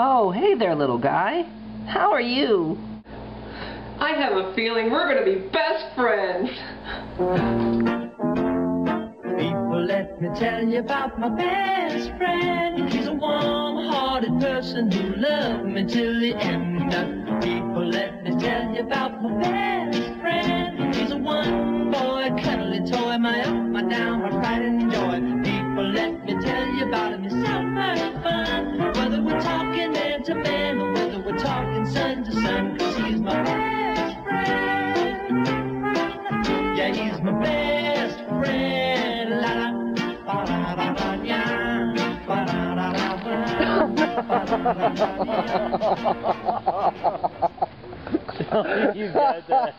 Oh, hey there, little guy. How are you? I have a feeling we're going to be best friends. People, let me tell you about my best friend. He's a warm-hearted person who loved me till the end. People, let me tell you about my best friend. He's a one-boy, cuddly toy, my up, my down, my pride and joy. People, let me tell you about him. He's so much fun. Whether we're talking man to man or whether we're talking son to son, 'cause he's my best friend. Yeah, he's my best friend. La la, ba da da da, yeah, ba da da da, ba da da da. You got that.